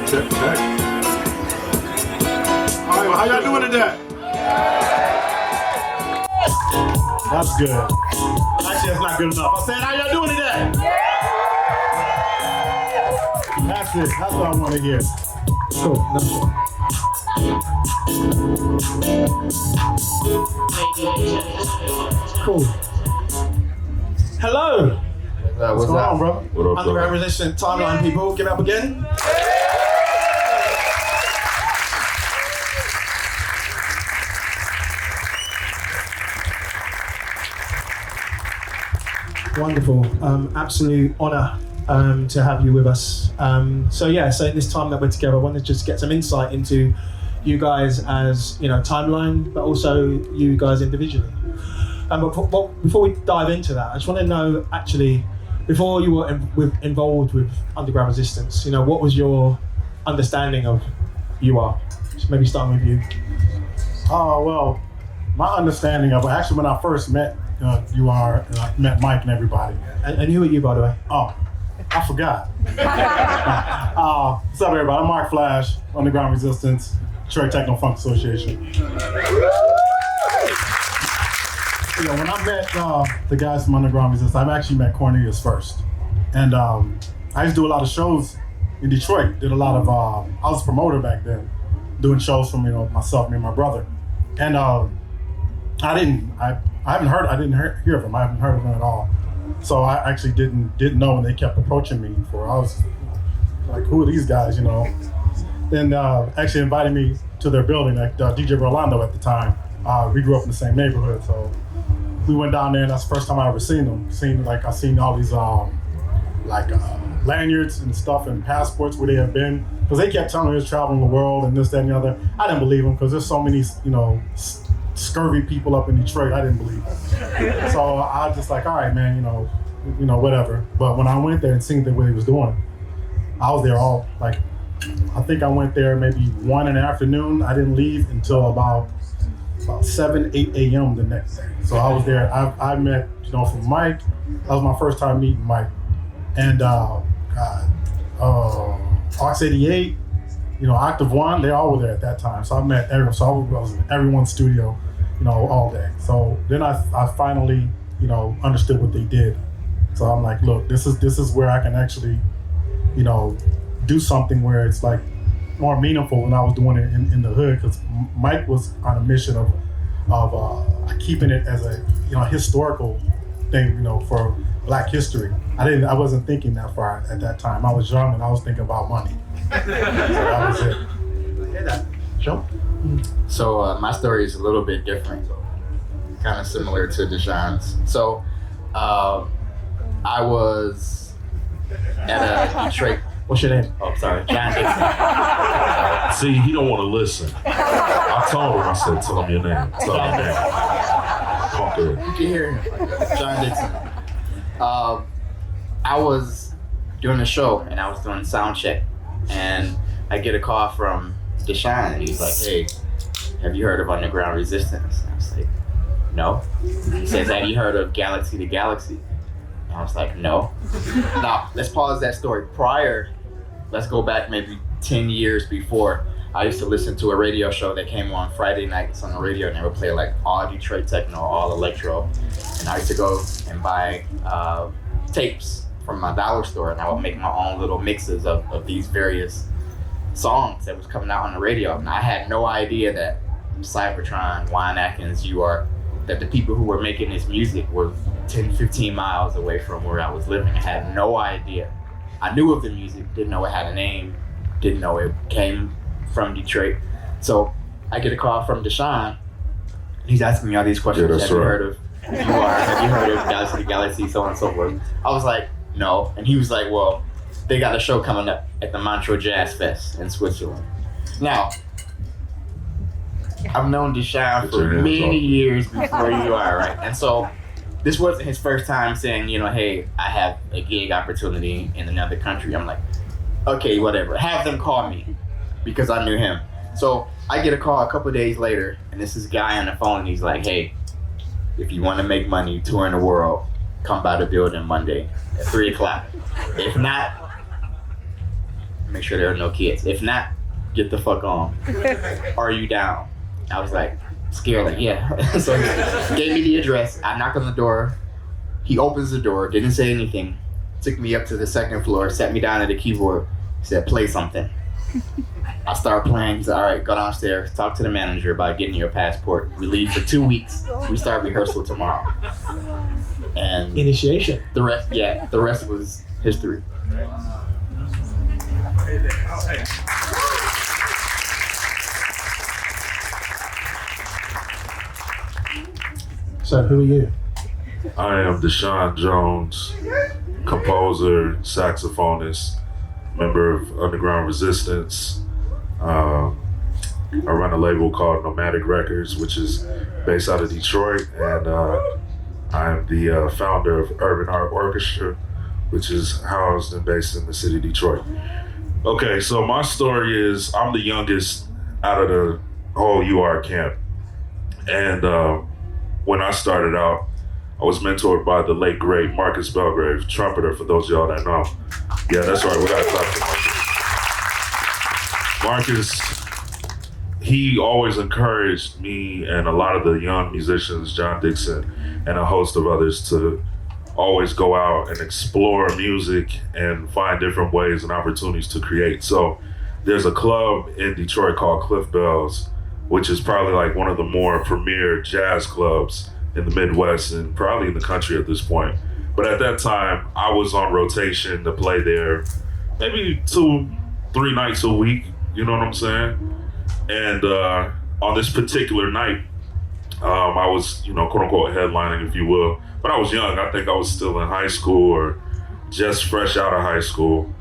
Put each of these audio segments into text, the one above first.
Check, check. All right, well, how y'all doing today? That's good. Actually, that's not good enough. I said, how y'all doing today? That's it. That's what I want to hear. Cool. Cool. Hello. What's going on, bro? What up, Underground Resistance Timeline people, give it up again. Wonderful. Absolute honor to have you with us. So this time that we're together, I wanted to just get some insight into you guys as, timeline, but also you guys individually. But before we dive into that, I just want to know, actually, before you were involved with Underground Resistance, what was your understanding of UR? Just maybe starting with you. Oh, well, my understanding of actually when I first met UR, and I met Mike and everybody. And who are you, by the way? Oh, I forgot. What's up, everybody? I'm Mark Flash, Underground Resistance, Detroit Techno Funk Association. When I met the guys from Underground Resistance, I actually met Cornelius first. And I used to do a lot of shows in Detroit. Did a lot of, I was a promoter back then, doing shows for myself, me and my brother. And I didn't hear of them. I haven't heard of them at all. So I actually didn't know when they kept approaching me I was like, who are these guys, Then actually invited me to their building at DJ Rolando at the time. We grew up in the same neighborhood, so we went down there, and that's the first time I ever seen them. I seen all these lanyards and stuff and passports where they have been, because they kept telling me they was traveling the world and this, that, and the other. I didn't believe them because there's so many, scurvy people up in Detroit. I didn't believe it. So I was just like, all right, man, whatever. But when I went there and seen the way he was doing, I was there all I think I went there maybe 1 in the afternoon. I didn't leave until about 7, 8 a.m. the next day. So I was there. I met, from Mike. That was my first time meeting Mike. And Ox 88, Octave One, they all were there at that time. So I met everyone. So I was in everyone's studio, all day. So then I finally, understood what they did. So I'm like, look, this is where I can actually, do something where it's like more meaningful than I was doing it in the hood, because Mike was on a mission of keeping it as a historical thing, for Black history. I wasn't thinking that far at that time. I was young and I was thinking about money. So that was it. Hear that? Jump. So my story is a little bit different, kind of similar to Deshaun's. So I was at a Detroit. What's your name? Oh, sorry, John Dixon. See, he don't want to listen. I told him, I said, tell him your name. Tell him your name. Talk to him. You can hear him. John Dixon. I was doing a show and I was doing sound check, and I get a call from Deshaun, and he's like, hey, have you heard of Underground Resistance? And I was like, no. He says, have you heard of Galaxy to Galaxy? And I was like, no. Now, let's pause that story. Let's go back maybe 10 years before. I used to listen to a radio show that came on Friday nights on the radio, and they would play like all Detroit techno, all electro. And I used to go and buy tapes from my dollar store, and I would make my own little mixes of these various songs that was coming out on the radio. And I had no idea that Cybertron, Wine Atkins, that the people who were making this music were 10, 15 miles away from where I was living. I had no idea. I knew of the music, didn't know it had a name, didn't know it came from Detroit. So I get a call from Deshaun. He's asking me all these questions. Yeah, Have you heard of Galaxy to Galaxy, so on and so forth? I was like, no. And he was like, well, they got a show coming up at the Montreux Jazz Fest in Switzerland. Now, I've known Deshaun for many years before you are, right? And so this wasn't his first time saying, hey, I have a gig opportunity in another country. I'm like, okay, whatever. Have them call me, because I knew him. So I get a call a couple of days later, and this is a guy on the phone, and he's like, hey, if you want to make money touring the world, come by the building Monday at 3 o'clock. If not, make sure there are no kids. If not, get the fuck on. Are you down? I was like, scared, like, yeah. So he gave me the address. I knocked on the door. He opens the door, didn't say anything. Took me up to the second floor, sat me down at the keyboard, said, play something. I started playing. He said, all right, go downstairs, talk to the manager about getting your passport. We leave for 2 weeks. We start rehearsal tomorrow. And Initiation. the rest was history. So who are you? I am Deshaun Jones, composer, saxophonist, member of Underground Resistance. I run a label called Nomadic Records, which is based out of Detroit, and I am the founder of Urban Art Orchestra, which is housed and based in the city of Detroit. Okay, so my story is I'm the youngest out of the whole UR camp, and when I started out, I was mentored by the late great Marcus Belgrave, trumpeter, for those of y'all that know. Yeah, that's right, we gotta clap for Marcus. Marcus, he always encouraged me and a lot of the young musicians, John Dixon and a host of others, to always go out and explore music and find different ways and opportunities to create. So there's a club in Detroit called Cliff Bells, which is probably like one of the more premier jazz clubs in the Midwest and probably in the country at this point. But at that time, I was on rotation to play there maybe 2-3 nights a week, you know what I'm saying? And on this particular night, I was, quote unquote headlining, if you will. But I was young. I think I was still in high school or just fresh out of high school.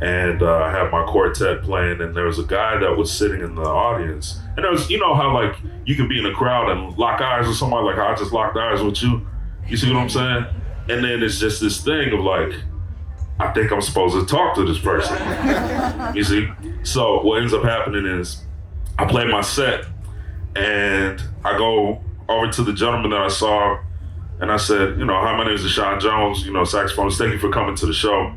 And I had my quartet playing, and there was a guy that was sitting in the audience. And there was, how like you can be in a crowd and lock eyes with somebody, like I just locked eyes with you. You see what I'm saying? And then it's just this thing of like, I think I'm supposed to talk to this person. You see? So what ends up happening is I play my set, and I go over to the gentleman that I saw, and I said, hi, my name is Deshaun Jones, saxophonist. Thank you for coming to the show.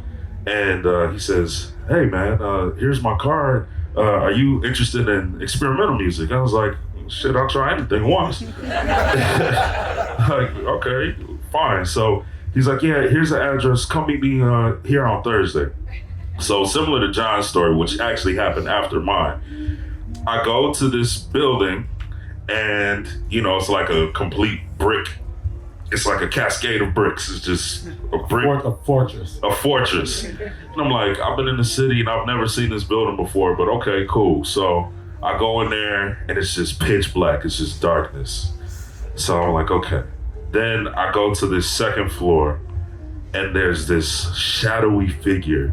And he says, hey man, here's my card. Are you interested in experimental music? I was like, shit, I'll try anything once. Like, okay, fine. So he's like, yeah, here's the address. Come meet me here on Thursday. So similar to John's story, which actually happened after mine, I go to this building, and it's like a complete brick. It's like a cascade of bricks. It's just a brick. A fortress. A fortress. And I'm like, I've been in the city and I've never seen this building before, but okay, cool. So I go in there and it's just pitch black. It's just darkness. So I'm like, okay. Then I go to this second floor, and there's this shadowy figure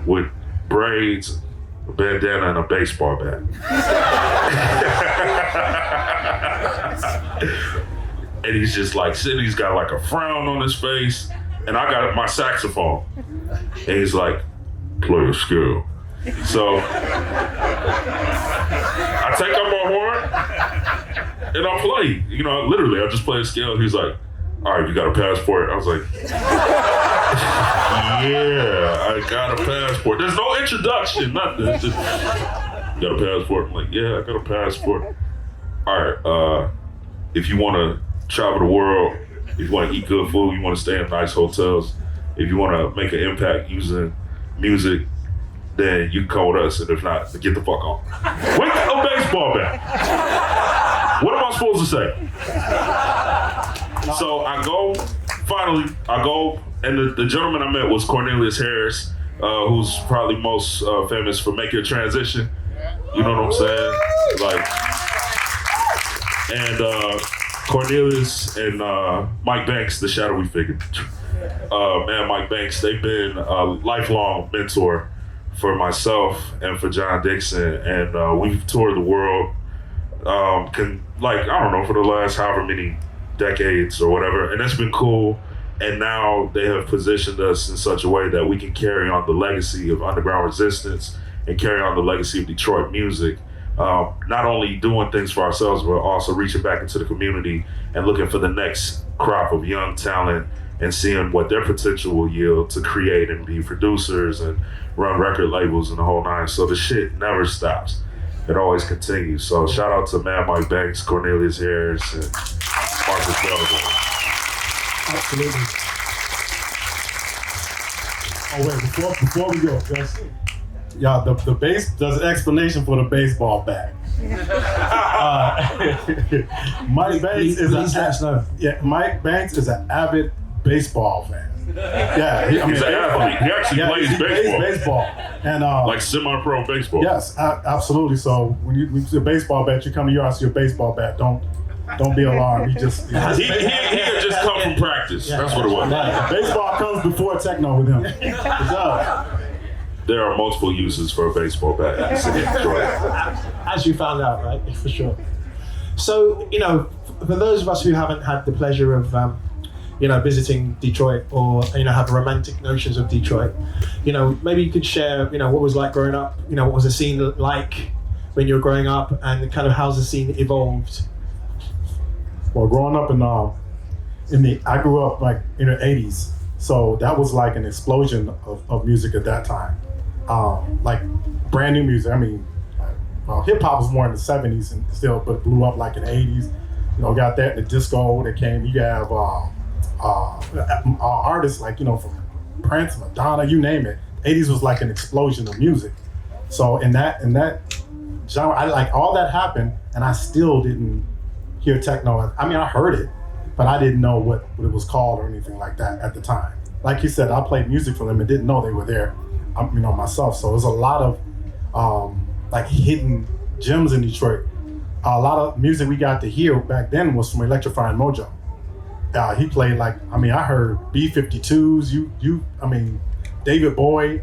with braids, a bandana, and a baseball bat. And he's just like sitting, he's got like a frown on his face, and I got my saxophone. And he's like, play a scale. So I take out my horn and I play. Literally, I just play a scale. He's like, all right, you got a passport? I was like, yeah, I got a passport. There's no introduction, nothing. It's just, you got a passport? I'm like, yeah, I got a passport. All right, if you want to travel the world, if you want to eat good food, you want to stay in nice hotels, if you want to make an impact using music, then you can come with us, and if not, then get the fuck on. With a baseball bat. What am I supposed to say? So I go, and the gentleman I met was Cornelius Harris, who's probably most famous for Make Your Transition. You know what I'm saying? And Cornelius and Mike Banks, the shadowy figure. Mike Banks, they've been a lifelong mentor for myself and for John Dixon, and we've toured the world, I don't know, for the last however many decades or whatever, and that's been cool. And now they have positioned us in such a way that we can carry on the legacy of underground resistance and carry on the legacy of Detroit music. Not only doing things for ourselves, but also reaching back into the community and looking for the next crop of young talent and seeing what their potential will yield to create and be producers and run record labels and the whole nine. So the shit never stops. It always continues. So shout out to Mad Mike Banks, Cornelius Harris, and Marcus Belden. Absolutely. Oh wait, before we go, just the base. There's an explanation for the baseball bat. Mike Banks is an avid baseball fan. Yeah, he's an athlete. He actually plays baseball. And like semi-pro baseball. Yes, absolutely. So when you see a baseball bat, you come to your house, see a baseball bat. Don't be alarmed. He could just come from practice. Yeah. That's what it was. Baseball comes before techno with him. It does. There are multiple uses for a baseball bat in the city of Detroit. As you found out, right? For sure. So, for those of us who haven't had the pleasure of, visiting Detroit or, have romantic notions of Detroit, maybe you could share, what was like growing up, what was the scene like when you were growing up and kind of how's the scene evolved? Well, growing up I grew up like in the 80s. So that was like an explosion of music at that time. Like brand new music. I mean, hip hop was more in the 70s and still, but blew up like in the 80s. Got that in the disco that came. You have artists like, from Prince, Madonna, you name it. 80s was like an explosion of music. So in that genre, I all that happened and I still didn't hear techno. I mean, I heard it, but I didn't know what it was called or anything like that at the time. Like you said, I played music for them and didn't know they were there, myself. So there's a lot of like hidden gems in Detroit. A lot of music we got to hear back then was from Electrifying Mojo. He played I heard B-52s, David Bowie.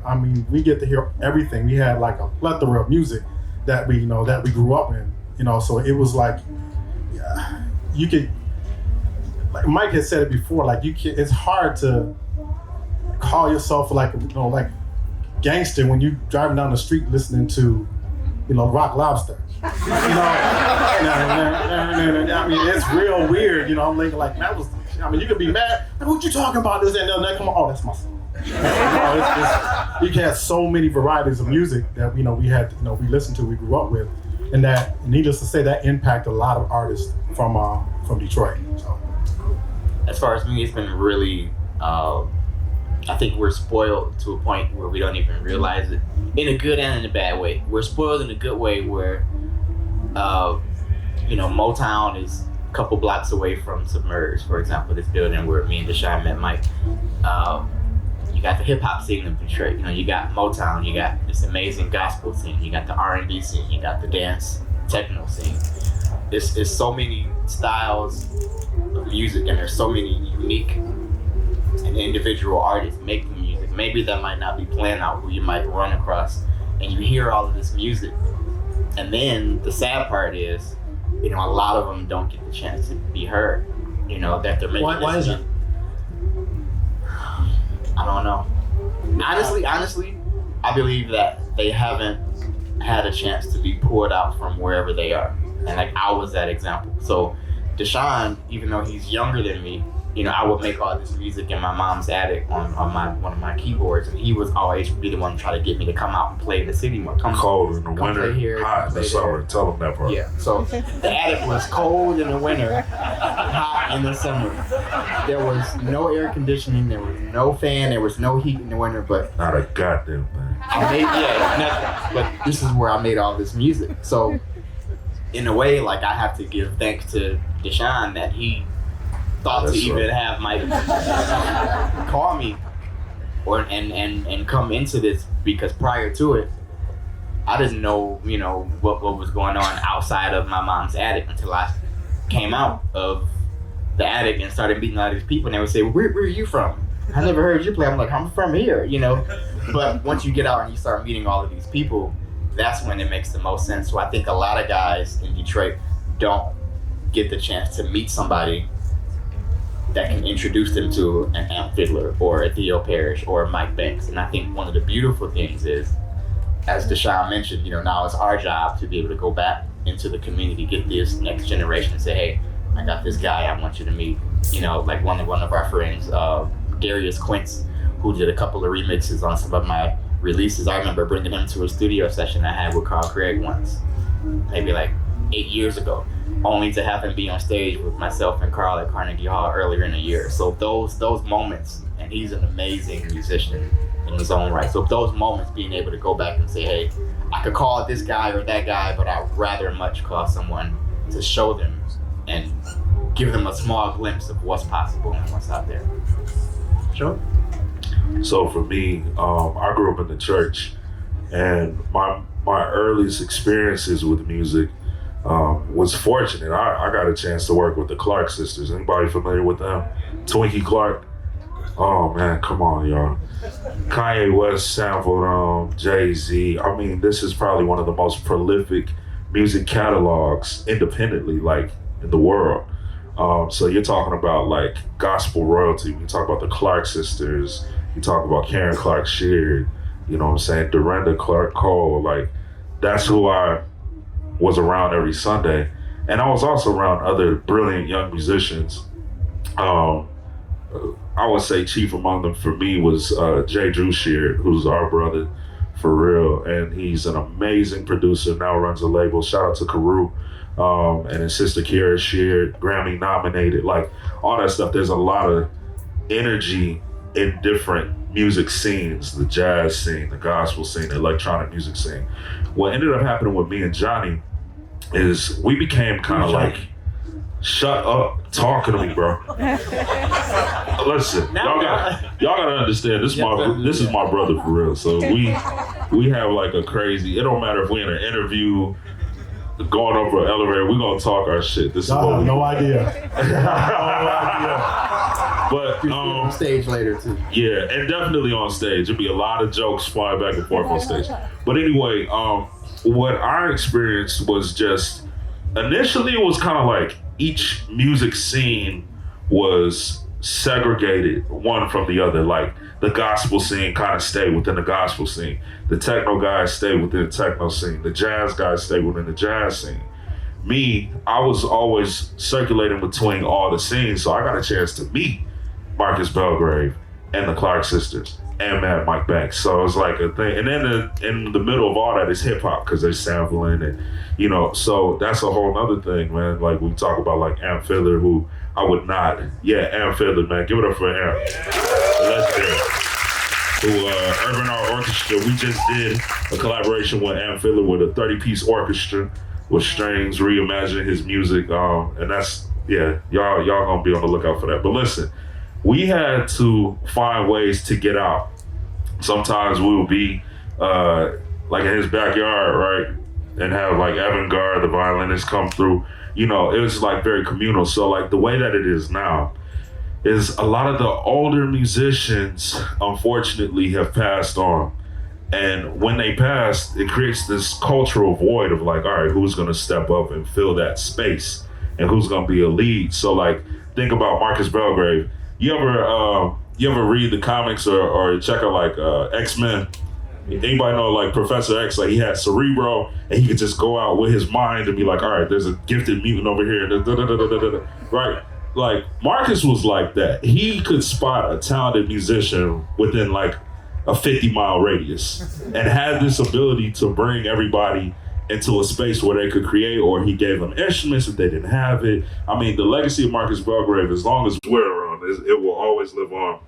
We get to hear everything. We had like a plethora of music that we grew up in, so it was like, you could, like Mike had said it before, it's hard to call yourself like gangster when you driving down the street listening to, Rock Lobster. It's real weird, I'm thinking like, that was, you could be mad, what you talking about, this and that, come on, oh, that's my song. You had so many varieties of music that, we had, we listened to, we grew up with, and that, needless to say, that impacted a lot of artists from Detroit. So. As far as me, it's been really, I think we're spoiled to a point where we don't even realize it, in a good and in a bad way. We're spoiled in a good way where, Motown is a couple blocks away from Submerge, for example, this building where me and Deshaun met Mike. You got the hip hop scene of Detroit. You got Motown. You got this amazing gospel scene. You got the R&B scene. You got the dance techno scene. There's so many styles of music, and there's so many unique and individual artists making music. Maybe that might not be playing out, who you might run across, and you hear all of this music. And then the sad part is, a lot of them don't get the chance to be heard. That they're making. Why is it? I don't know. Honestly, I believe that they haven't had a chance to be poured out from wherever they are. And I was that example. So Deshaun, even though he's younger than me, I would make all this music in my mom's attic on one of my keyboards, and he was always be the one to try to get me to come out and play in the city more. Cold in the winter, here, hot in the summer. Tell them that part. Yeah, so the attic was cold in the winter, hot in the summer. There was no air conditioning, there was no fan, there was no heat in the winter, but not a goddamn thing. Nothing. But this is where I made all this music. So in a way, I have to give thanks to Deshaun that he thought to even have Mike call me and come into this, because prior to it, I didn't know, what was going on outside of my mom's attic until I came out of the attic and started meeting all these people, and they would say, where are you from? I never heard you play. I'm like, I'm from here, But once you get out and you start meeting all of these people, that's when it makes the most sense. So I think a lot of guys in Detroit don't get the chance to meet somebody that can introduce them to an Amp Fiddler or a Theo Parrish or a Mike Banks. And I think one of the beautiful things is, as Deshaun mentioned, now it's our job to be able to go back into the community, get this next generation and say, hey, I got this guy I want you to meet. like one of our friends, Darius Quince, who did a couple of remixes on some of my releases. I remember bringing him to a studio session I had with Carl Craig once, maybe like 8 years ago, only to have him be on stage with myself and Carl at Carnegie Hall earlier in the year. So those moments, and he's an amazing musician in his own right. So those moments, being able to go back and say, hey, I could call this guy or that guy, but I'd rather much call someone to show them and give them a small glimpse of what's possible and what's out there. Sure. So for me, I grew up in the church, and my earliest experiences with music was fortunate. I got a chance to work with the Clark sisters. Anybody familiar with them? Twinkie Clark. Oh man, come on, y'all. Kanye West sampled Jay-Z. I mean, this is probably one of the most prolific music catalogs independently, like, in the world. So you're talking about like gospel royalty. You talk about the Clark sisters. You talk about Karen Clark Sheard. You know what I'm saying? Dorinda Clark Cole. Like, that's who I was around every Sunday. And I was also around other brilliant young musicians. I would say chief among them for me was Jay Drew Sheard, who's our brother for real. And he's an amazing producer, now runs a label. Shout out to Carew. And his sister Kiara Sheard, Grammy nominated, like all that stuff. There's a lot of energy in different music scenes, the jazz scene, the gospel scene, the electronic music scene. What ended up happening with me and Johnny is we became kind of like, shut up talking to me, bro. Listen, y'all gotta understand, this is my brother for real. So we have like a crazy, it don't matter if we're in an interview, going over an elevator, we're gonna talk our shit. This is what we no idea. But on stage later too. Yeah, and definitely on stage. There'll be a lot of jokes flying back and forth on stage. But anyway, what I experienced was just, initially it was kind of like each music scene was segregated one from the other. Like the gospel scene kind of stayed within the gospel scene. The techno guys stayed within the techno scene. The jazz guys stayed within the jazz scene. Me, I was always circulating between all the scenes, so I got a chance to meet Marcus Belgrave and the Clark sisters and Mad Mike Banks. So it was like a thing. And then in the middle of all that is hip hop, because they're sampling and, you know, so that's a whole nother thing, man. Like we talk about like Amp Fiddler, who I would not, Amp Fiddler, man. Give it up for Amp. Legendary. Who, Urban Art Orchestra, we just did a collaboration with Amp Fiddler with a 30-piece orchestra with strings, reimagining his music. And that's, y'all gonna be on the lookout for that. But listen, we had to find ways to get out. Sometimes we would be like in his backyard, right? And have like avant-garde, the violinist, come through. You know, it was like very communal. So like the way that it is now is a lot of the older musicians, unfortunately, have passed on. And when they pass, it creates this cultural void of like, all right, who's gonna step up and fill that space? And who's gonna be a lead? So like, think about Marcus Belgrave. You ever read the comics or check out like X-Men? Anybody know like Professor X, like he had Cerebro and he could just go out with his mind and be like, all right, there's a gifted mutant over here, right? Like Marcus was like that. He could spot a talented musician within like a 50-mile radius and had this ability to bring everybody into a space where they could create, or he gave them instruments if they didn't have it. I mean, the legacy of Marcus Belgrave, as long as we're around, it will always live on.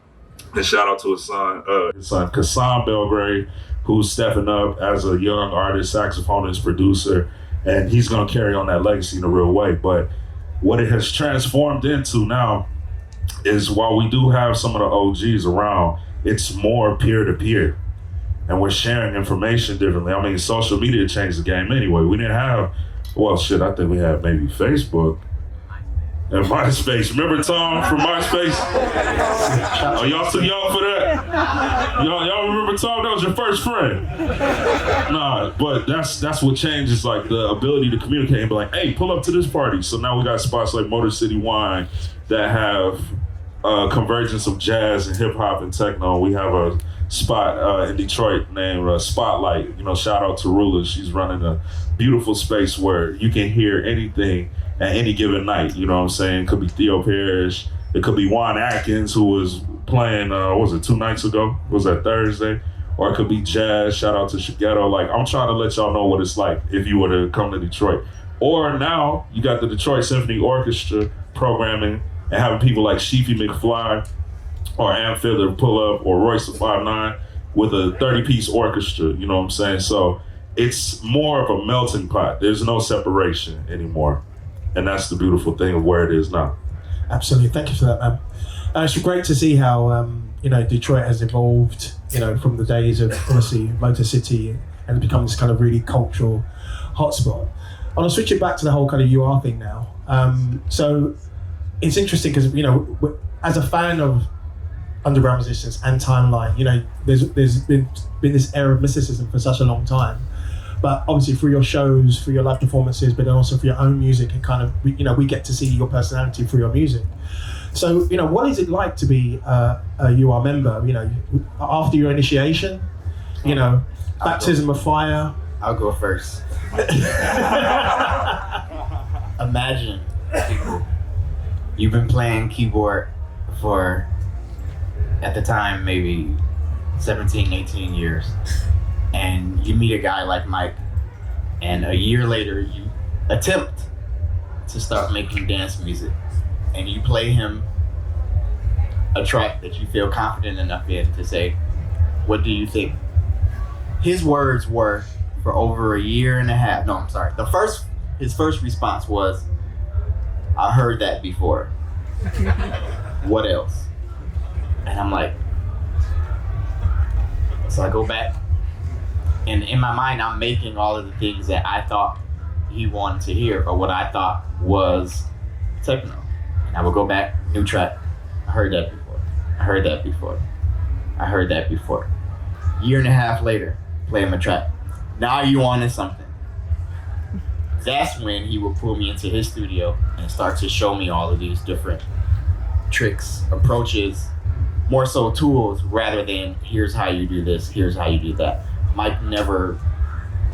And shout out to his son Kassan Belgrave, who's stepping up as a young artist, saxophonist, producer, and he's gonna carry on that legacy in a real way. But what it has transformed into now is, while we do have some of the OGs around, it's more peer-to-peer. And we're sharing information differently. I mean, social media changed the game anyway. We didn't have, I think we had maybe Facebook and MySpace. Remember Tom from MySpace? Oh, y'all too young for that? Y'all remember Tom? That was your first friend. Nah, but that's what changes, like the ability to communicate and be like, hey, pull up to this party. So now we got spots like Motor City Wine that have convergence of jazz and hip hop and techno. We have a spot in Detroit named Spotlight. You know, shout out to Rula. She's running a beautiful space where you can hear anything at any given night. You know what I'm saying? Could be Theo Parrish, It could be Juan Atkins, who was playing, was it 2 nights ago? Was that Thursday? Or it could be Jazz, shout out to Shigeto. Like, I'm trying to let y'all know what it's like if you were to come to Detroit. Or now, you got the Detroit Symphony Orchestra programming and having people like Sheefy McFly or Am Fiddler pull up, or Royce the 5'9" with a 30-piece orchestra, you know what I'm saying? So it's more of a melting pot. There's no separation anymore. And that's the beautiful thing of where it is now. Absolutely, thank you for that, man. It's great to see how Detroit has evolved, from the days of obviously Motor City and become this kind of really cultural hotspot. I want to switch it back to the whole kind of UR thing now. So it's interesting because as a fan of underground musicians and Timeline, there's been this era of mysticism for such a long time. But obviously through your shows, through your live performances, but then also for your own music, it kind of, we get to see your personality through your music. So, what is it like to be a UR member? After your initiation, baptism of fire. I'll go first. Imagine, people, you've been playing keyboard for, at the time, maybe 17, 18 years. And you meet a guy like Mike, and a year later you attempt to start making dance music, and you play him a track that you feel confident enough in to say, what do you think? His words were, for over a year and a half, no, I'm sorry. His first response was, I heard that before. What else? And I'm like, so I go back, and in my mind, I'm making all of the things that I thought he wanted to hear, or what I thought was techno. And I would go back, new track. I heard that before. I heard that before. I heard that before. Year and a half later, play him a track. Now you wanted something. That's when he would pull me into his studio and start to show me all of these different tricks, approaches, more so tools rather than here's how you do this, here's how you do that. Mike never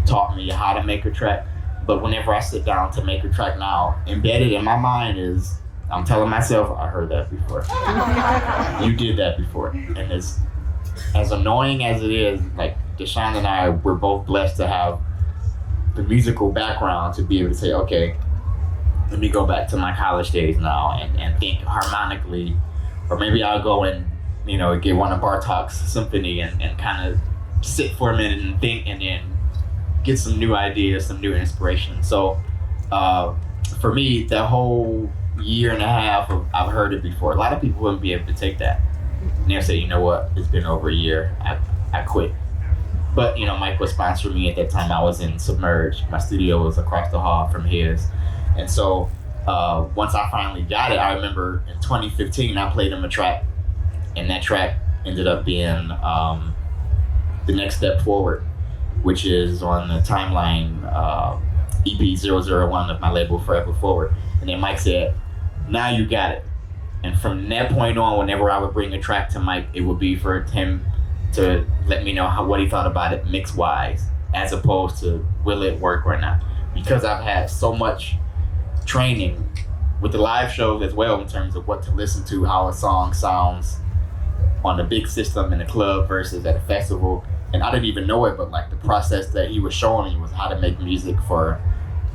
taught me how to make a track, but whenever I sit down to make a track now, embedded in my mind is, I'm telling myself, I heard that before. You did that before. And as annoying as it is, like Deshaun and I, we're both blessed to have the musical background to be able to say, okay, let me go back to my college days now and think harmonically, or maybe I'll go and, get one of Bartok's symphony and kind of sit for a minute and think, and then get some new ideas, some new inspiration. So for me, the whole year and a half of I've heard it before, a lot of people wouldn't be able to take that. And they'll say, you know what, it's been over a year, I quit. But Mike was sponsoring me at that time. I was in Submerge. My studio was across the hall from his. And so once I finally got it, I remember in 2015, I played him a track, and that track ended up being The Next Step Forward, which is on the Timeline EP 001 of my label Forever Forward. And then Mike said, now you got it. And from that point on, whenever I would bring a track to Mike, it would be for him to let me know what he thought about it mix-wise, as opposed to will it work or not. Because I've had so much training with the live shows as well in terms of what to listen to, how a song sounds on a big system in a club versus at a festival. And I didn't even know it, but like the process that he was showing me was how to make music for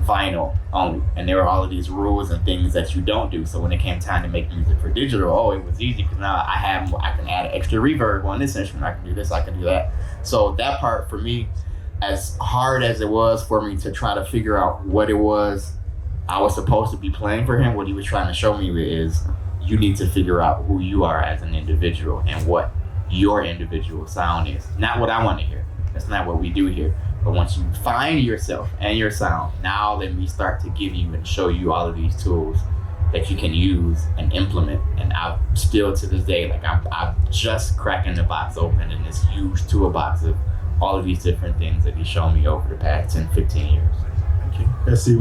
vinyl only. And there were all of these rules and things that you don't do. So when it came time to make music for digital, it was easy because now I can add an extra reverb on this instrument. I can do this, I can do that. So that part for me, as hard as it was for me to try to figure out what it was I was supposed to be playing for him, what he was trying to show me is you need to figure out who you are as an individual and what your individual sound is. Not what I want to hear. That's not what we do here. But once you find yourself and your sound, now let me start to give you and show you all of these tools that you can use and implement. And I'm still to this day, like I'm just cracking the box open in this huge toolbox of all of these different things that he's shown me over the past 10, 15 years. Yeah, see,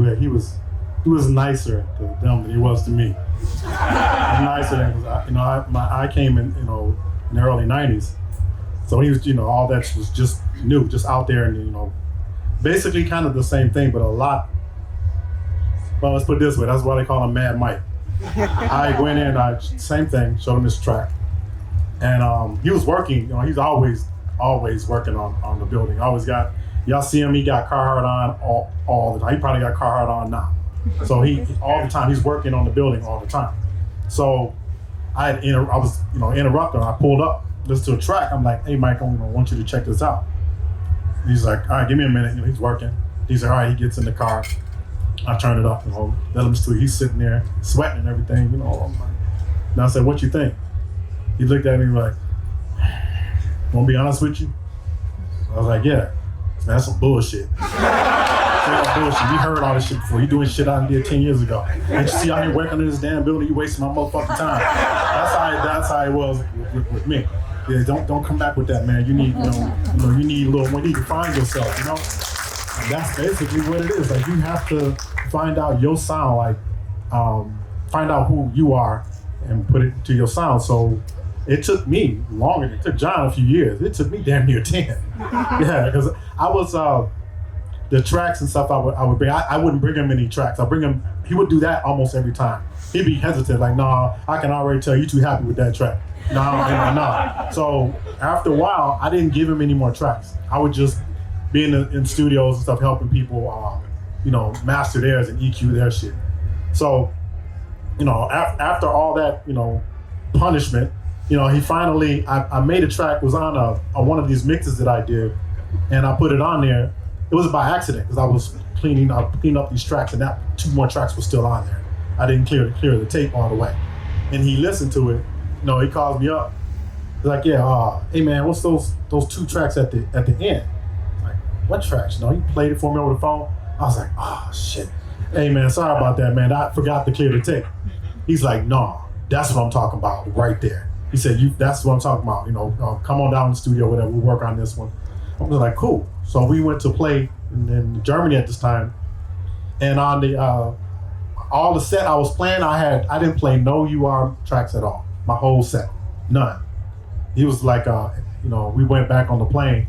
he was nicer to them than he was to me. Nicer than, I came in, in the early 90s. So he was, all that was just new, just out there, and basically kind of the same thing, but a lot. Well, let's put it this way: that's why they call him Mad Mike. I went in, same thing, showed him his track. And he was working, he's always working on the building. Y'all see him, he got Carhartt on all the time. He probably got Carhartt on now. So he all the time, he's working on the building all the time. So I was interrupting. I pulled up, listened to a track. I'm like, hey Mike, I want you to check this out. He's like, all right, give me a minute. He's working. He's like, all right, he gets in the car. I turn it up, let him see. He's sitting there sweating and everything, I'm like, and I said, what you think? He looked at me like, want to be honest with you? I was like, yeah. Man, that's some bullshit. Bullshit. You heard all this shit before. You doing shit I did 10 years ago. And you see out here working in this damn building, you wasting my motherfucking time. That's how it was with me. Yeah, don't come back with that, man. You need, you need to find yourself, And that's basically what it is. Like, you have to find out your sound, like find out who you are and put it to your sound. So it took me longer. It took John a few years. It took me damn near 10. Yeah, because I was the tracks and stuff I would bring. I wouldn't bring him any tracks. I bring him. He would do that almost every time. He'd be hesitant, like, nah, I can already tell you too happy with that track. No. So after a while, I didn't give him any more tracks. I would just be in studios and stuff, helping people, master theirs and EQ their shit. So, after all that, punishment, he finally, I made a track, was on one of these mixes that I did, and I put it on there. It was by accident, because I was cleaning up these tracks, and that 2 more tracks were still on there. I didn't clear the tape all the way. And he listened to it, he calls me up. He's like, yeah, hey man, what's those 2 tracks at the end? I'm like, what tracks? He played it for me over the phone. I was like, oh shit. Hey man, sorry about that, man. I forgot to clear the tape. He's like, no, that's what I'm talking about right there. He said, that's what I'm talking about. Come on down to the studio, whatever, we'll work on this one. I was like, cool. So we went to play in Germany at this time. And on the all the set I was playing, I didn't play no UR tracks at all. My whole set, none. He was like, we went back on the plane.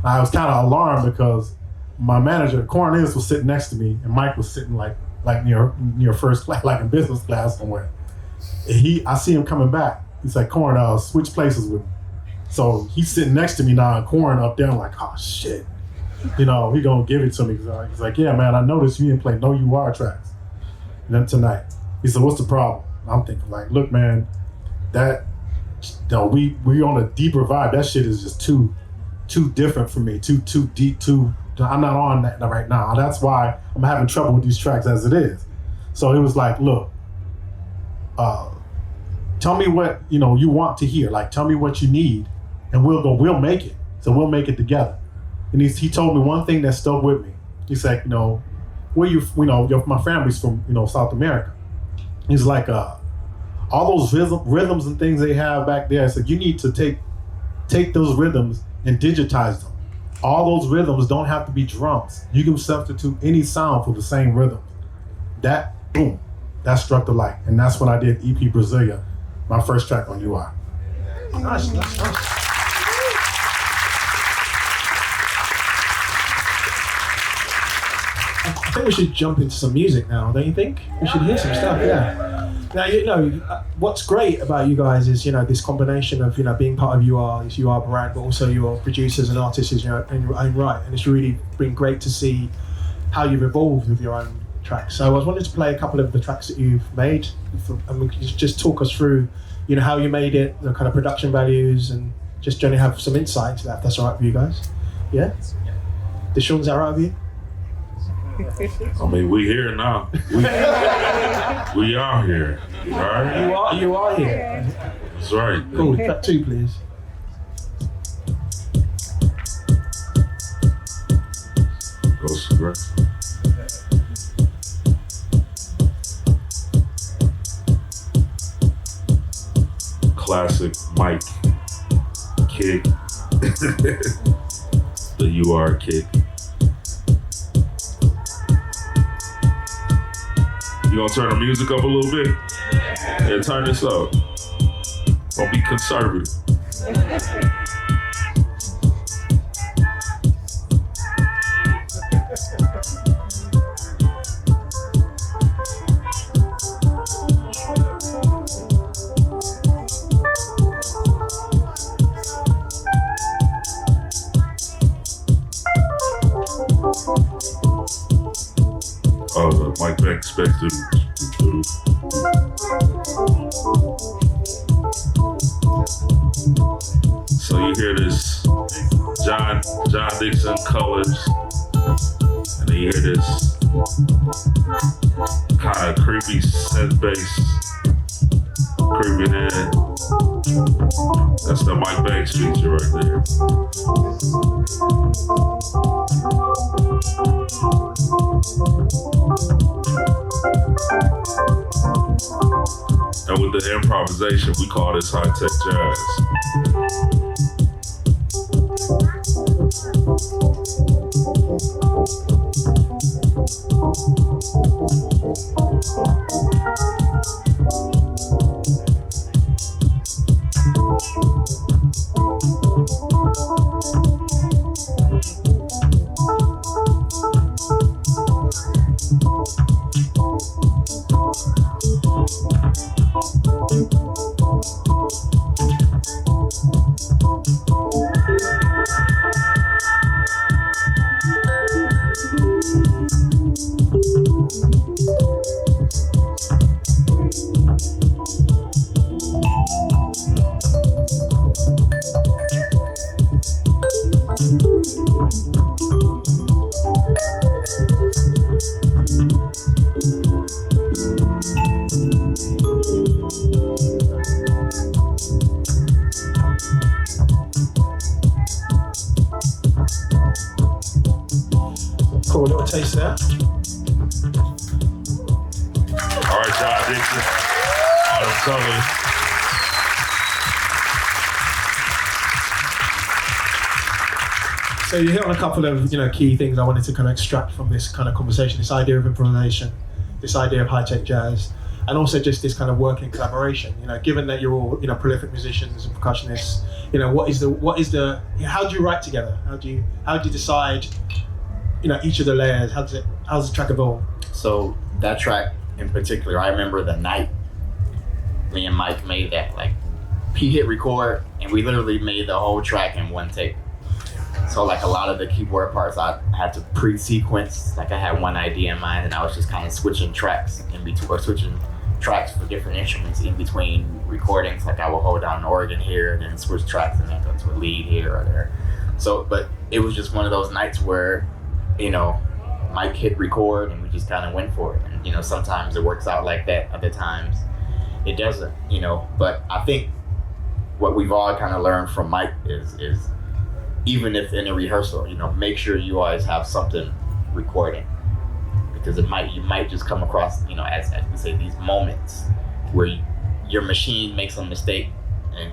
I was kind of alarmed because my manager, Cornelius, was sitting next to me, and Mike was sitting like near first class, like in business class somewhere. And I see him coming back. He's like, Corn, switch places with me. So he's sitting next to me now, and Corn up there. I'm like, oh shit. He gonna give it to me. He's like, yeah, man, I noticed you didn't play no UR tracks tonight. He said, what's the problem? I'm thinking like, look, man, we on a deeper vibe. That shit is just too different for me, too deep, I'm not on that right now. That's why I'm having trouble with these tracks as it is. So it was like, look, tell me what you want to hear. Like, tell me what you need, and we'll make it. So we'll make it together. And he told me one thing that stuck with me. He's like, where my family's from, South America. He's like, all those rhythms and things they have back there. I said, you need to take those rhythms and digitize them. All those rhythms don't have to be drums. You can substitute any sound for the same rhythm. That struck the light. And that's when I did EP Brasilia, my first track on UI. Nice. I think we should jump into some music now, don't you think? We should hear some stuff, yeah. Now, what's great about you guys is, this combination of, being part of this UR brand, but also your producers and artists in your own right. And it's really been great to see how you've evolved with your own tracks. So I was wanting to play a couple of the tracks that you've made, and we could just talk us through, how you made it, the kind of production values, and just generally have some insight into that, if that's all right for you guys. Yeah? Deshaun, is that all right with you? I mean, we here now. We are here. All right? You are here. That's right. Cool. Track 2, please. Go cigarette. Classic Mike kick. The UR kick. You gonna turn the music up a little bit? Yeah, turn this up. Don't be conservative. Oh, the Mike Banks back to. So you hear this John Dixon colors, and then you hear this kind of creepy synth bass creeping in. That's the Mike Banks feature right there. And with the improvisation, we call this high-tech jazz. Cool, little taste there. All right, John Dixon. Autumn Colors. So you hit on a couple of key things I wanted to kind of extract from this kind of conversation. This idea of improvisation, this idea of high-tech jazz, and also just this kind of working collaboration. Given that you're all prolific musicians and percussionists, how do you write together? How do you decide each of the layers? How's the track evolve? So that track in particular, I remember the night me and Mike made that. Like, he hit record and we literally made the whole track in one take. So like a lot of the keyboard parts I had to pre-sequence. Like I had one idea in mind and I was just kind of switching tracks in between, or switching tracks for different instruments in between recordings. Like I would hold down an organ here and then switch tracks and then go to a lead here or there. So, but it was just one of those nights where, Mike hit record and we just kind of went for it. And, sometimes it works out like that. Other times it doesn't, but I think what we've all kind of learned from Mike is even if in a rehearsal, make sure you always have something recording, because you might just come across, as we say, these moments where your machine makes a mistake and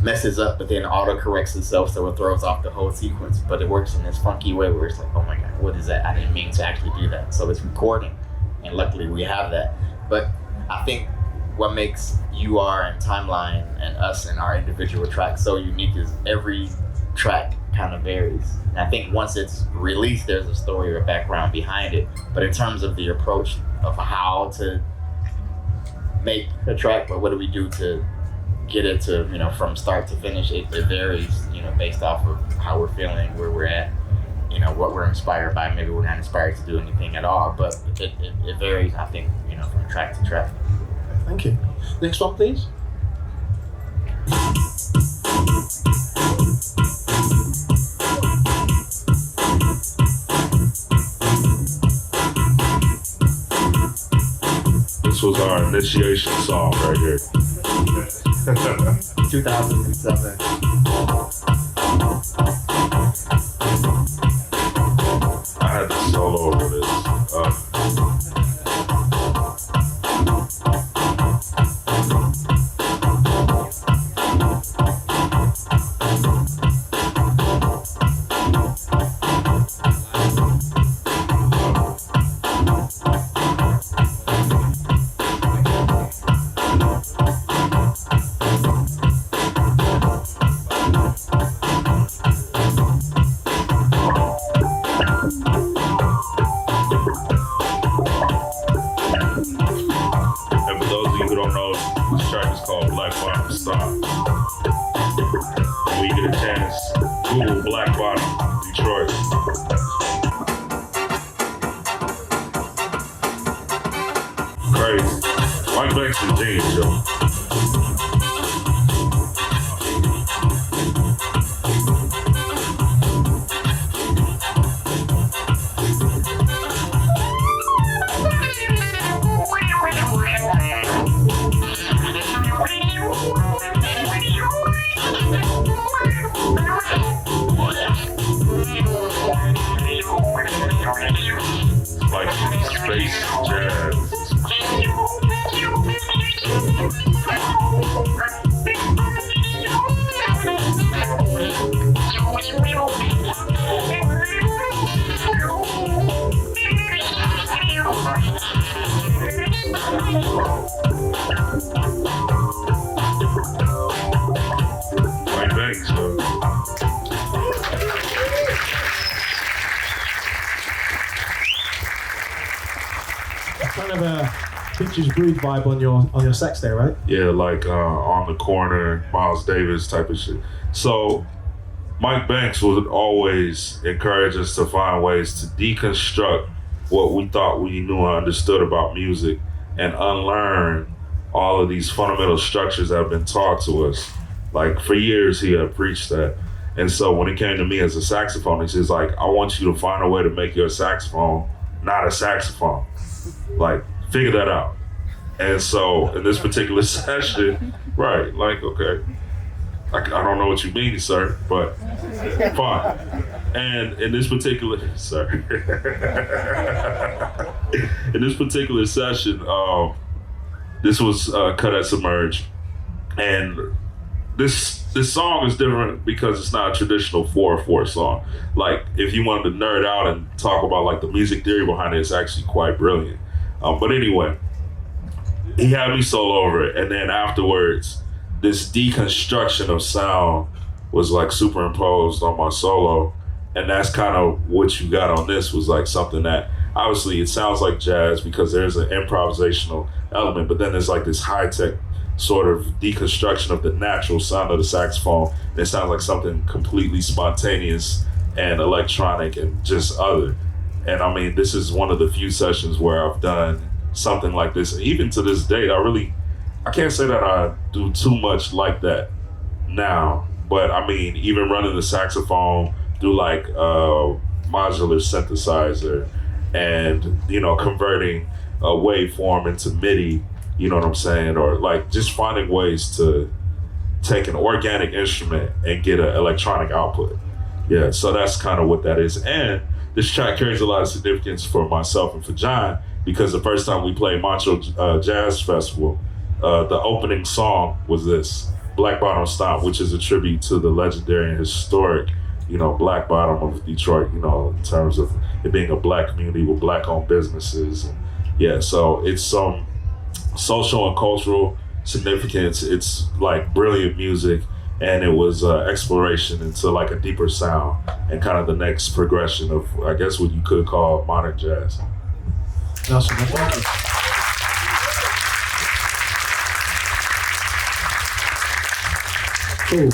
messes up, but then auto corrects itself, so it throws off the whole sequence. But it works in this funky way where it's like, oh my God, what is that? I didn't mean to actually do that. So it's recording, and luckily we have that. But I think what makes UR and Timeline and us and our individual tracks so unique is every track kind of varies. And I think once it's released, there's a story or a background behind it. But in terms of the approach of how to make a track, but what do we do to get it to, from start to finish, it varies, based off of how we're feeling, where we're at, what we're inspired by. Maybe we're not inspired to do anything at all, but it varies, I think, from track to track. Thank you. Next one, please. This was our initiation song right here. 2007. I had to solo over this. Banks and Gene Show. Like space jazz. Mike Banks, Kind of a Bitches Breed vibe on your sex there, right? yeah, like On the Corner, Miles Davis type of shit. So Mike Banks would always encourage us to find ways to deconstruct what we thought we knew and understood about music and unlearn all of these fundamental structures that have been taught to us. Like for years he had preached that. And so when it came to me as a saxophonist, he's like, I want you to find a way to make your saxophone not a saxophone. Like, figure that out. And so in this particular session, right, like, okay, I don't know what you mean, sir, but fine. And in this particular, sir, in this particular session, this was cut at Submerge. And this song is different because it's not a traditional 4/4 song. Like, if you wanted to nerd out and talk about like the music theory behind it, it's actually quite brilliant. But anyway, he had me solo over it, and then afterwards, this deconstruction of sound was like superimposed on my solo, and that's kind of what you got on this. Was like something that obviously it sounds like jazz because there's an improvisational element, but then there's like this high-tech sort of deconstruction of the natural sound of the saxophone, and it sounds like something completely spontaneous and electronic and just other. And I mean, this is one of the few sessions where I've done something like this. Even to this day, I can't say that I do too much like that now, but I mean, even running the saxophone through like a modular synthesizer and, you know, converting a waveform into MIDI, you know what I'm saying? Or like just finding ways to take an organic instrument and get an electronic output. Yeah, so that's kind of what that is. And this track carries a lot of significance for myself and for John, because the first time we played Montreux Jazz Festival, the opening song was this, Black Bottom Stomp, which is a tribute to the legendary and historic, you know, Black Bottom of Detroit, you know, in terms of it being a black community with black-owned businesses. And yeah, so it's some social and cultural significance. It's like brilliant music, and it was exploration into like a deeper sound and kind of the next progression of, I guess, what you could call modern jazz. Awesome. Thank you. Cool.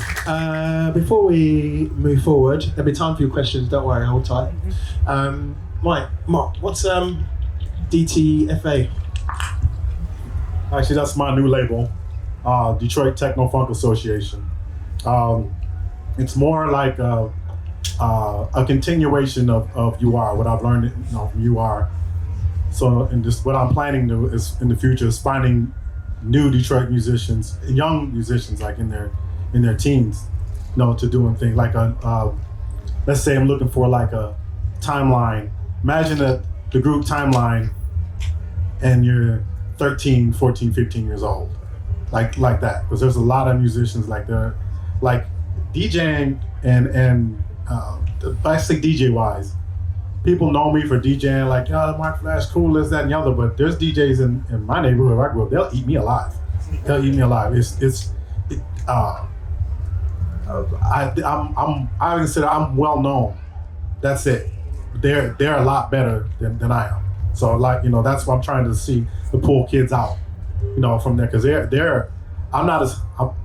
Before we move forward, there'll be time for your questions. Don't worry, hold tight. Mark, what's DTFA? Actually, that's my new label, Detroit Techno Funk Association. It's more like a continuation of UR, what I've learned, you know, from UR. So, what I'm planning to is in the future is finding new Detroit musicians, young musicians, like in their teens, you know, to doing things like let's say I'm looking for like a timeline. Imagine the group timeline, and you're 13, 14, 15 years old, like that. Because there's a lot of musicians like they're like DJing and basic DJ wise. People know me for DJing, like, oh, Mark Flash, cool, this, that, and the other. But there's DJs in my neighborhood where I grew up. They'll eat me alive. They'll eat me alive. I consider I'm well known. That's it. They're a lot better than I am. So like, you know, that's what I'm trying to see, to pull kids out, you know, from there, because I'm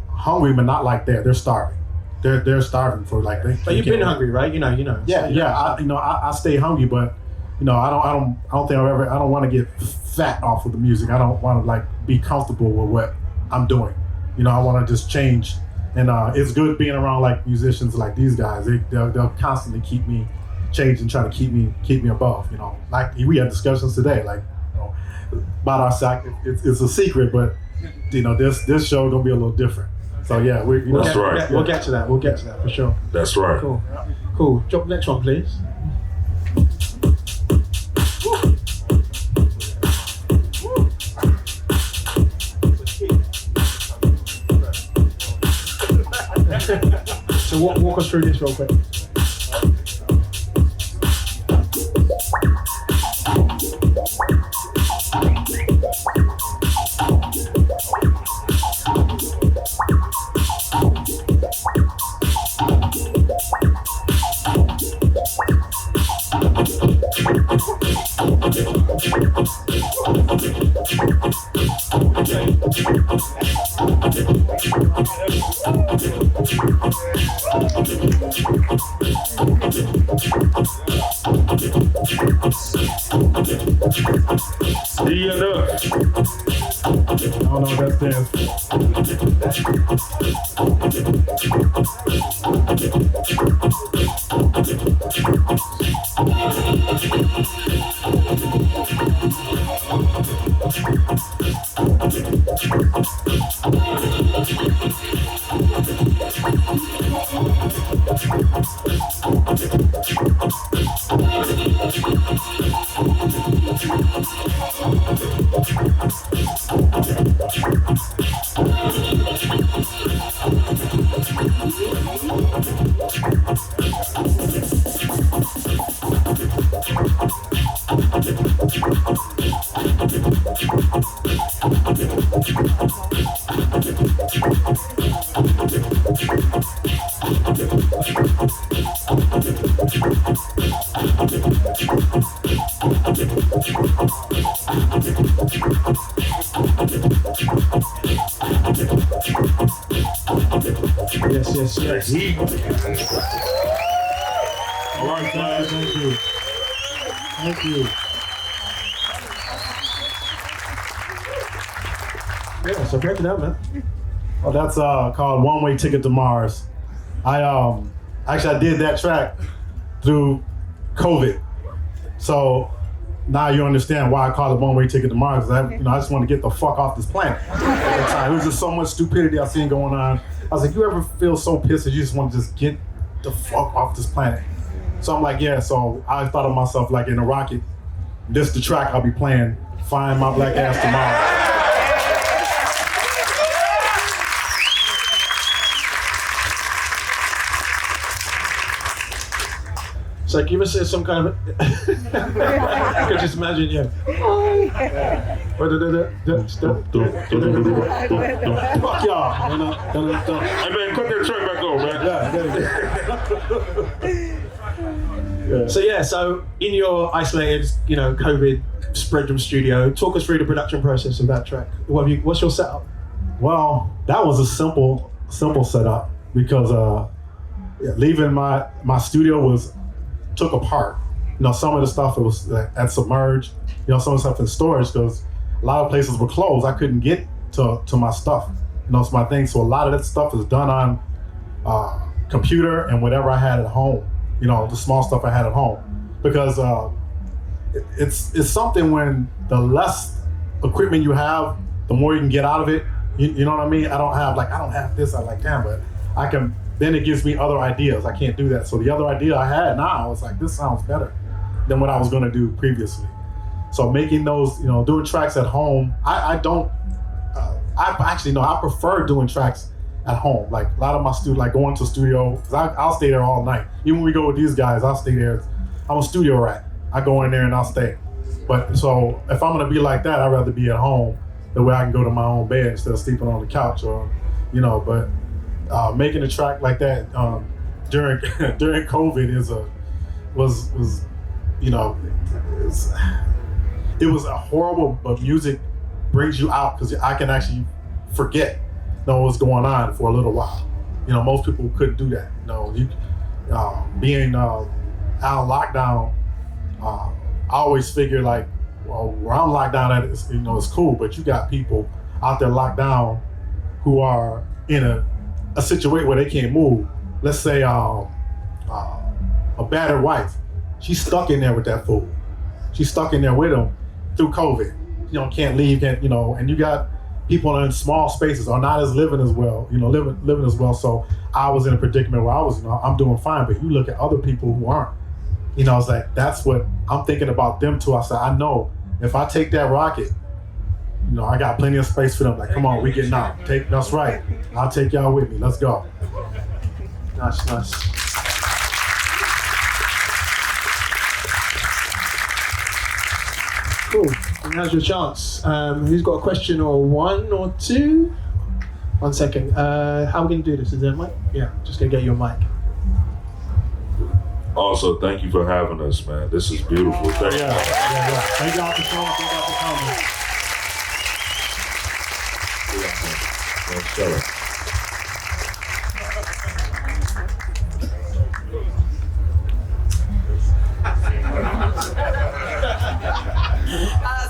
hungry, but not like they're starving. They're starving for like. But you've been hungry, right? You know. Yeah. I stay hungry, but I don't want to get fat off of the music. I don't want to like be comfortable with what I'm doing. I want to just change, and it's good being around like musicians like these guys. They'll constantly keep me changing, trying to keep me above. Like we had discussions today, like about our sack. It's a secret, but this show gonna be a little different. So yeah, That's right. We'll get to that. We'll get to that for sure. That's right. Cool. Drop the next one, please. So walk us through this real quick. I don't know what that Yes. All right, guys. Thank you. Yeah, so break it down, man. Well, that's called One Way Ticket to Mars. I did that track through COVID. So now you understand why I call it One Way Ticket to Mars. Because I just want to get the fuck off this planet. At the time, it was just so much stupidity I seen going on. I was like, you ever feel so pissed that you just want to just get the fuck off this planet? So I'm like, yeah. So I thought of myself like in a rocket. This is the track I'll be playing. Find my black ass tomorrow. So give us some kind of. I could just imagine, yeah. Fuck y'all. Hey man, cut that track back on, man. So in your isolated, COVID spread studio, talk us through the production process of that track. What's your setup? Well, that was a simple setup because leaving my studio took apart. Some of the stuff it was at submerged. Some of the stuff in storage because a lot of places were closed. I couldn't get to my stuff. It's my thing. So a lot of that stuff is done on computer and whatever I had at home. The small stuff I had at home because it's something when the less equipment you have, the more you can get out of it. You know what I mean? I don't have this. I like that, but I can. Then it gives me other ideas. I can't do that. So the other idea I had now, I was like, this sounds better than what I was going to do previously. So making those, doing tracks at home, I prefer doing tracks at home. Like a lot of my like going to studio, because I'll stay there all night. Even when we go with these guys, I'll stay there. I'm a studio rat. I go in there and I'll stay. But so if I'm going to be like that, I'd rather be at home. The way I can go to my own bed instead of sleeping on the couch or, but making a track like that during COVID it was a horrible, but music brings you out because I can actually forget what's going on for a little while. Most people couldn't do that. Being out of lockdown, I always figure like, well, where I'm locked down at, it's, you know, it's cool, but you got people out there locked down who are in a situation where they can't move. Let's say a battered wife, she's stuck in there with that fool. She's stuck in there with him through COVID. You know, can't leave, can't, you know, and you got people in small spaces are not as living as well, you know, living as well. So I was in a predicament where I was, you know, I'm doing fine, but you look at other people who aren't. You know, it's like, that's what I'm thinking about them too. I said, I know if I take that rocket, you know, I got plenty of space for them. Like, come on, we getting out. That's right. I'll take y'all with me. Let's go. Nice. Cool. And now's your chance. Who's got a question or one or two? 1 second. How are we going to do this? Is there a mic? Yeah, just going to get you a mic. Also, thank you for having us, man. This is beautiful. Thank you. Thank y'all for showing up. Thank y'all for coming.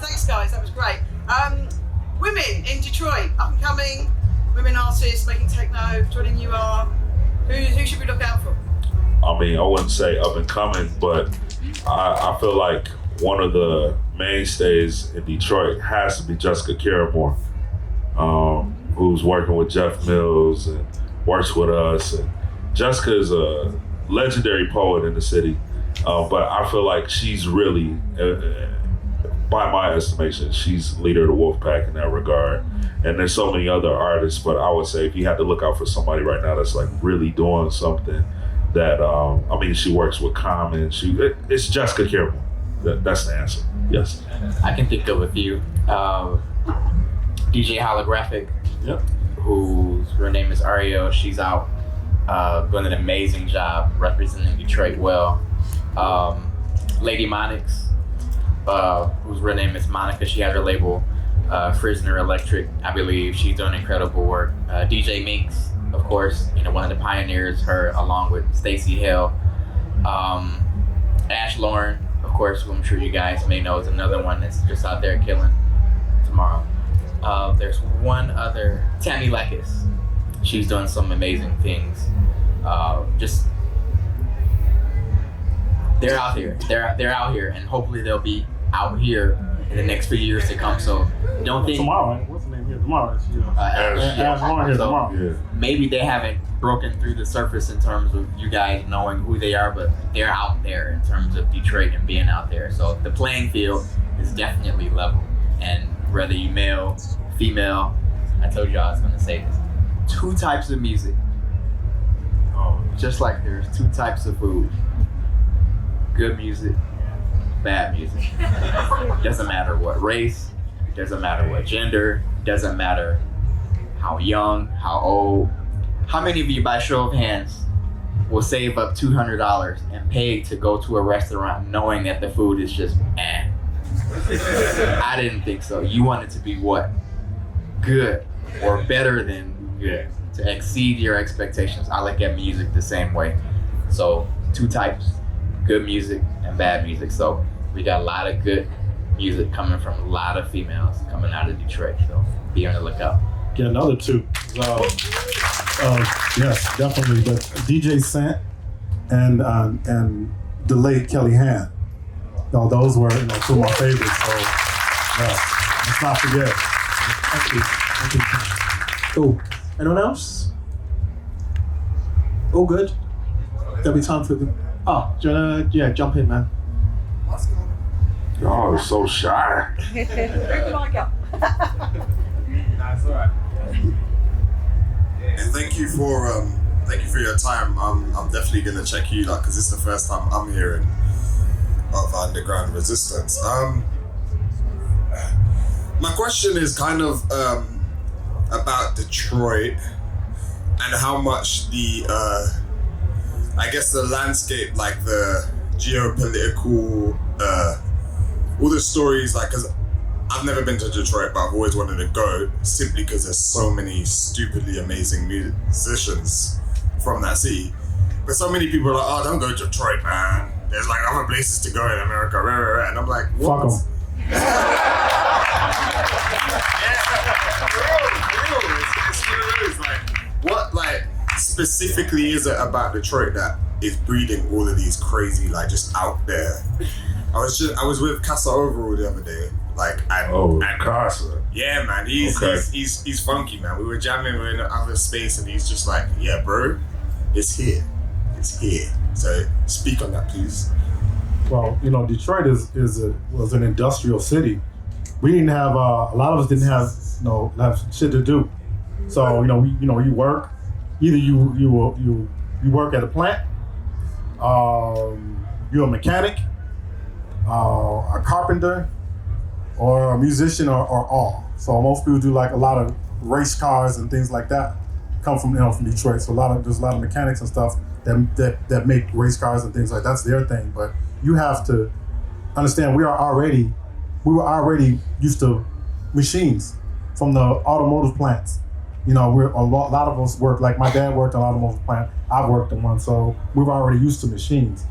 Thanks, guys. That was great. Women in Detroit, up and coming, women artists making techno, joining you are. Who should we look out for? I mean, I wouldn't say up and coming, but I feel like one of the mainstays in Detroit has to be Jessica Caramore, who's working with Jeff Mills and works with us. And Jessica is a legendary poet in the city, but I feel like she's really, by my estimation, she's leader of the Wolfpack in that regard. And there's so many other artists, but I would say if you had to look out for somebody right now that's like really doing something that, I mean, she works with Common, it's Jessica Caramore. That's the answer, yes. I can think of a few. DJ Holographic, Yep. her name is Ariel. She's out doing an amazing job representing Detroit well. Lady Monix, whose real name is Monica. She has her label, Frisner Electric, I believe. She's doing incredible work. DJ Minx, of course, you know, one of the pioneers, her along with Stacey Hill. Ash Lauren, of course, who I'm sure you guys may know, is another one that's just out there killing tomorrow. There's one other, Tammy Lekis. She's done some amazing things. They're out here. They're out here, and hopefully they'll be out here in the next few years to come. So don't think Tomorrow, right? What's the name here? Tomorrow. It's, you know, Ash Lauren here So, tomorrow. Yeah. maybe they haven't broken through the surface in terms of you guys knowing who they are, but they're out there in terms of Detroit and being out there. So the playing field is definitely level. And whether you male, female, I told you I was gonna say this. 2 types of music. Just like there's 2 types of food. Good music, bad music. Doesn't matter what race, doesn't matter what gender, doesn't matter how young, how old. How many of you, by show of hands, will save up $200 and pay to go to a restaurant knowing that the food is just eh? I didn't think so. You want it to be what? Good or better than good, to exceed your expectations. I look at music the same way. So 2 types, good music and bad music. So we got a lot of good music coming from a lot of females coming out of Detroit. So be on the lookout. Get another 2. Yes, definitely. But DJ Sant and the late Kelly Hand. Those were 2 of my favorites. So let's not forget. Thank you. Cool. Anyone else? All good? There'll be time for the... Oh, do you want to jump in, man? Y'all are so shy. Thank you for your time. I'm definitely gonna check you out because it's the first time I'm hearing of underground resistance. My question is kind of about Detroit and how much the landscape, like the geopolitical, all the stories, like, because I've never been to Detroit, but I've always wanted to go simply because there's so many stupidly amazing musicians from that city. But so many people are like, oh, don't go to Detroit, man. there's like other places to go in America, and I'm like, what? Fuck 'em. It's what it is. Like, what like specifically is it about Detroit that is breeding all of these crazy, like, just out there? I was with Casa Overall the other day, like, and Casa. yeah, man, he's funky, man. We were jamming, we were in another space, and he's just like, yeah, bro, it's here. So speak on that, please. Well, Detroit was an industrial city. We didn't have a lot of us didn't have have shit to do. So you work. Either you work at a plant, you're a mechanic, a carpenter, or a musician, or all. So most people do like a lot of race cars and things like that. Come from from Detroit. So there's a lot of mechanics and stuff that make race cars and things like that's their thing. But you have to understand we were already used to machines from the automotive plants. A lot of us work, like my dad worked in an automotive plant, I've worked in one, so we were already used to machines.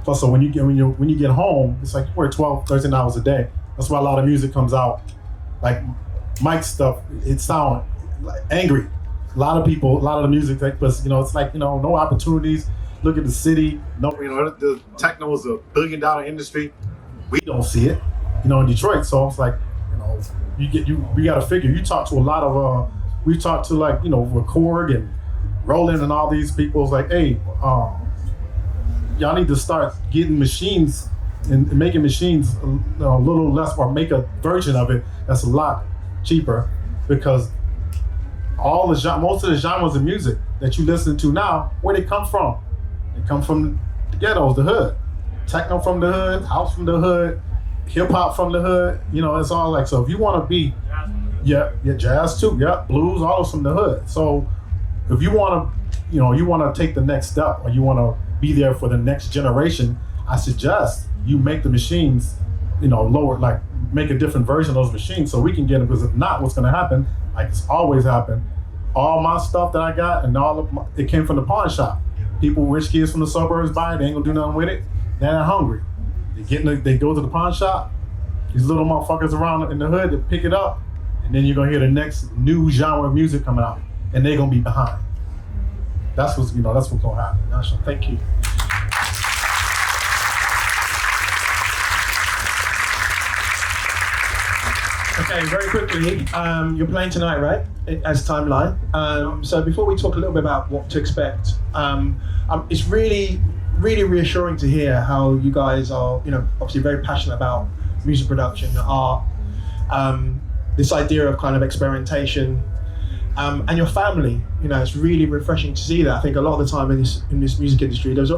Plus, so when you get home, it's like we're 12, 13 hours a day. That's why a lot of music comes out. Like Mike's stuff, it sounds like angry. A lot of the music, but it's like, no opportunities. Look at the city. No, the techno is $1 billion industry. We don't see it, in Detroit. So it's like, we got to figure. You talk to a lot of, we talked to like, Record and Roland and all these people. It's like, hey, y'all need to start getting machines and making machines a little less, or make a version of it that's a lot cheaper, because most of the genres of music that you listen to now, where they come from? They come from the ghettos, the hood. Techno from the hood, house from the hood, hip hop from the hood. It's all like, so if you want to be, jazz too, blues, all from the hood. So if you want to, take the next step, or you want to be there for the next generation, I suggest you make the machines, lower, like make a different version of those machines so we can get them. Because if not, what's going to happen, like it's always happened, all my stuff that I got and it came from the pawn shop. Rich kids from the suburbs buy it, they ain't gonna do nothing with it. They're not hungry. They go to the pawn shop. These little motherfuckers around in the hood that pick it up, and then you're gonna hear the next new genre of music coming out, and they're gonna be behind. That's what's gonna happen. So thank you. Okay, very quickly, you're playing tonight, right? As Timeline. So before we talk a little bit about what to expect, it's really, really reassuring to hear how you guys are, obviously very passionate about music production, art, this idea of kind of experimentation, and your family. It's really refreshing to see that. I think a lot of the time in this music industry, there's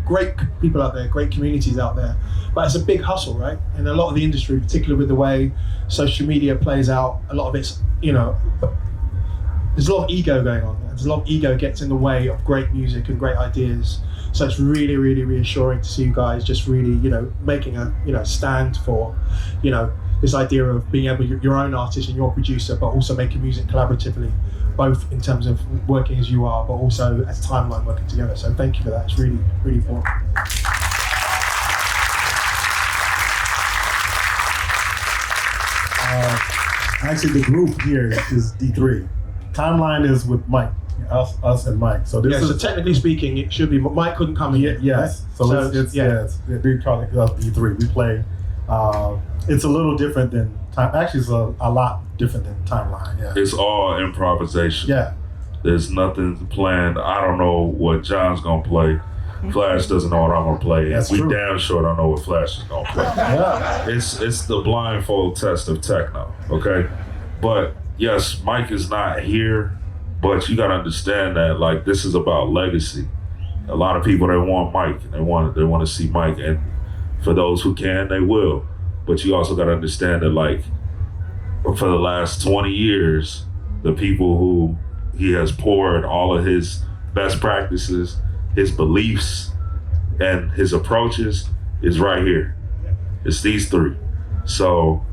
great people out there, great communities out there, but it's a big hustle, right? And a lot of the industry, particularly with the way social media plays out, a lot of it's, there's a lot of ego going on. There's a lot of ego gets in the way of great music and great ideas. So it's really, really reassuring to see you guys just really, making a, stand for, this idea of being able, your own artist and your producer, but also making music collaboratively, both in terms of working as you are, but also as Timeline working together. So thank you for that. It's really, really important. Actually, the group here is D3. Timeline is with Mike, us and Mike. So this so technically speaking, it should be. Mike couldn't come here. Yes. Right? So we call it D3. We play. It's a little different than time. Actually, it's a lot different than Timeline. Yeah. It's all improvisation. Yeah. There's nothing planned. I don't know what John's gonna play. Flash doesn't know what I'm gonna play. That's we true. Damn sure don't know what Flash is gonna play. Yeah. It's the blindfold test of techno, okay? But yes, Mike is not here, but you gotta understand that like this is about legacy. A lot of people, they want Mike, and they want to see Mike, and for those who can, they will. But you also gotta understand that like for the last 20 years, the people who he has poured all of his best practices, his beliefs, and his approaches is right here. It's these three. So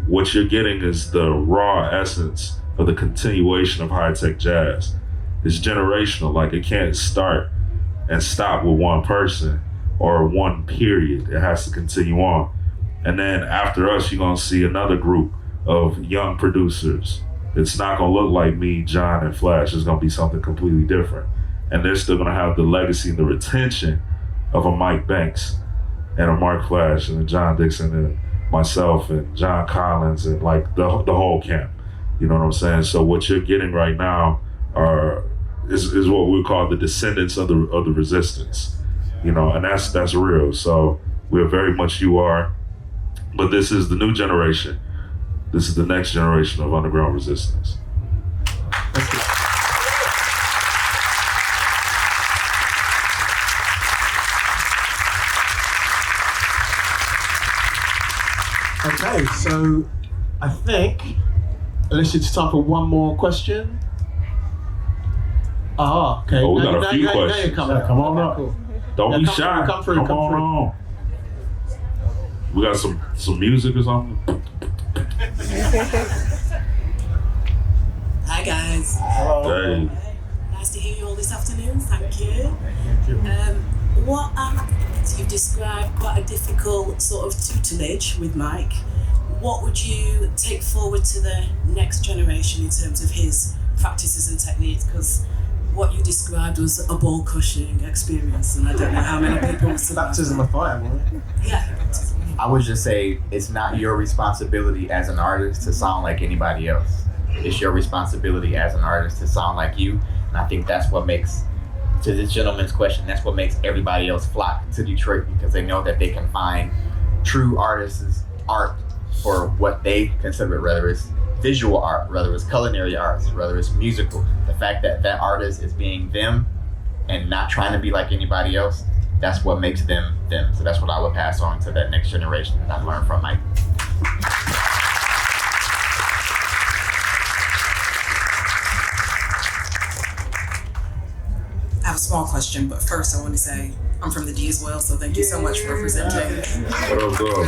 what you're getting is the raw essence of the continuation of high-tech jazz. It's generational, like it can't start and stop with one person. or one period. It has to continue on. And then after us, you're gonna see another group of young producers. It's not gonna look like me, John, and Flash. It's gonna be something completely different. And they're still gonna have the legacy and the retention of a Mike Banks and a Mark Flash and a John Dixon and myself and John Collins and like the whole camp. You know what I'm saying? So what you're getting right now is what we call the descendants of the resistance. You know, and that's real. So we're very much you are, but this is the new generation. This is the next generation of underground resistance. Okay, so I think, unless it's time for one more question. Ah, okay. Oh, we got a few questions. Now you're coming. Come on up. Cool. Don't be come shy. Come through. Come on. We got some music or something. Hi guys. Hey. Nice to hear you all this afternoon. Thank you. You've described quite a difficult sort of tutelage with Mike. What would you take forward to the next generation in terms of his practices and techniques? Because what you described was a ball crushing experience, and I don't know how many people would survive. Baptism of fire, man. Yeah. I would just say it's not your responsibility as an artist to sound like anybody else. It's your responsibility as an artist to sound like you. And I think that's what makes, to this gentleman's question, that's what makes everybody else flock to Detroit, because they know that they can find true artists' art for what they consider, whether it's visual art, whether it's culinary arts, whether it's musical. The fact that that artist is being them and not trying to be like anybody else, that's what makes them them. So that's what I would pass on to that next generation that I've learned from Mike. I have a small question, but first I want to say I'm from the D as well, so thank you so much for representing. What up, girl?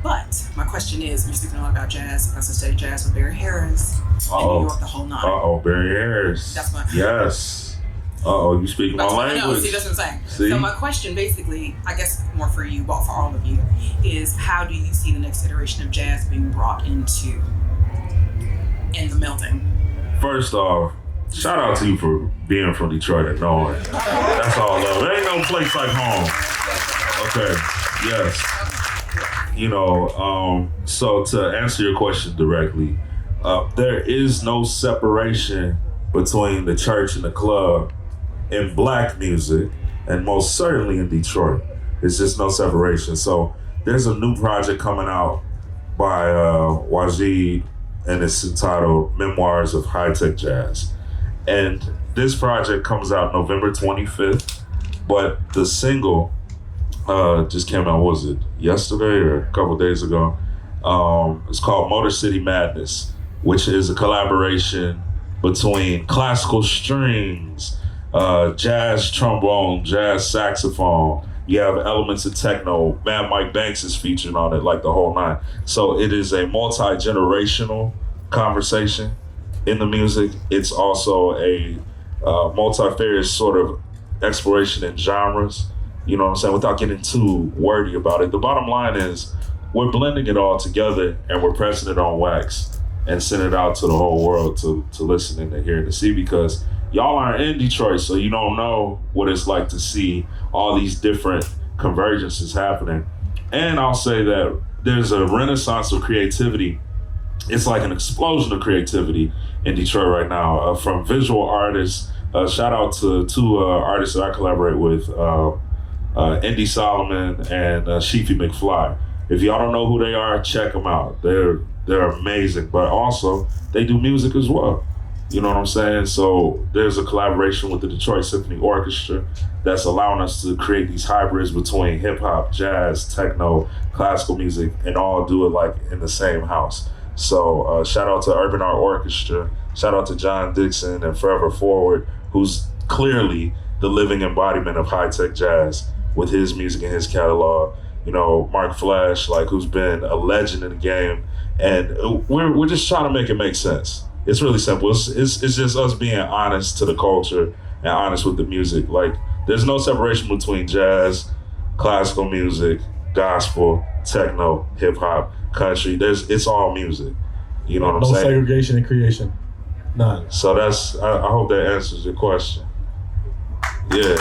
But my question is, you're speaking a lot about jazz. I also studied jazz with Barry Harris in New York, the whole nine. Barry Harris. That's my yes. You speak my language. No, see, that's what I'm saying. See? So my question, basically, I guess more for you, but for all of you, is how do you see the next iteration of jazz being brought in the melting? First off, shout out to you for being from Detroit and knowing. That's all love. There ain't no place like home. Okay. Yes. You know, so to answer your question directly, there is no separation between the church and the club in black music, and most certainly in Detroit. It's just no separation. So there's a new project coming out by Wajid, and it's entitled Memoirs of High-Tech Jazz. And this project comes out November 25th, but the single just came out, was it yesterday or a couple days ago? It's called Motor City Madness, which is a collaboration between classical strings, jazz trombone, jazz saxophone. You have elements of techno. Mad Mike Banks is featured on it, like the whole nine. So it is a multi-generational conversation in the music. It's also a multifarious sort of exploration in genres. You know what I'm saying? Without getting too wordy about it. The bottom line is we're blending it all together and we're pressing it on wax and sending it out to the whole world to listen and to hear and to see, because y'all aren't in Detroit, so you don't know what it's like to see all these different convergences happening. And I'll say that there's a renaissance of creativity. It's like an explosion of creativity in Detroit right now, from visual artists. Shout out to two artists that I collaborate with, Indy Solomon and Sheefy McFly. If y'all don't know who they are, check them out. They're amazing, but also they do music as well. You know what I'm saying? So there's a collaboration with the Detroit Symphony Orchestra that's allowing us to create these hybrids between hip hop, jazz, techno, classical music, and all do it like in the same house. So shout out to Urban Art Orchestra, shout out to John Dixon and Forever Forward, who's clearly the living embodiment of high-tech jazz with his music and his catalog. You know, Mark Flash, like, who's been a legend in the game, and we're just trying to make it make sense. It's really simple. It's just us being honest to the culture and honest with the music. Like, there's no separation between jazz, classical music, gospel, techno, hip hop, country. It's all music. You know what I'm No saying? segregation in creation. None. So that's, I hope that answers your question. Yeah.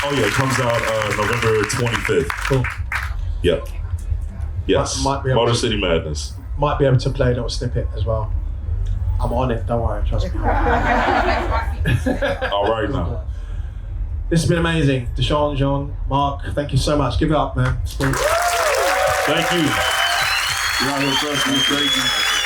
Oh yeah, it comes out November 25th. Cool. Yep. Yes. Might be able Motor to- City Madness. Might be able to play a little snippet as well. I'm on it, don't worry, trust me. All right now. This has been amazing. Deshaun, Jean, Mark, thank you so much. Give it up, man. Thank you. Round of applause for Crazy.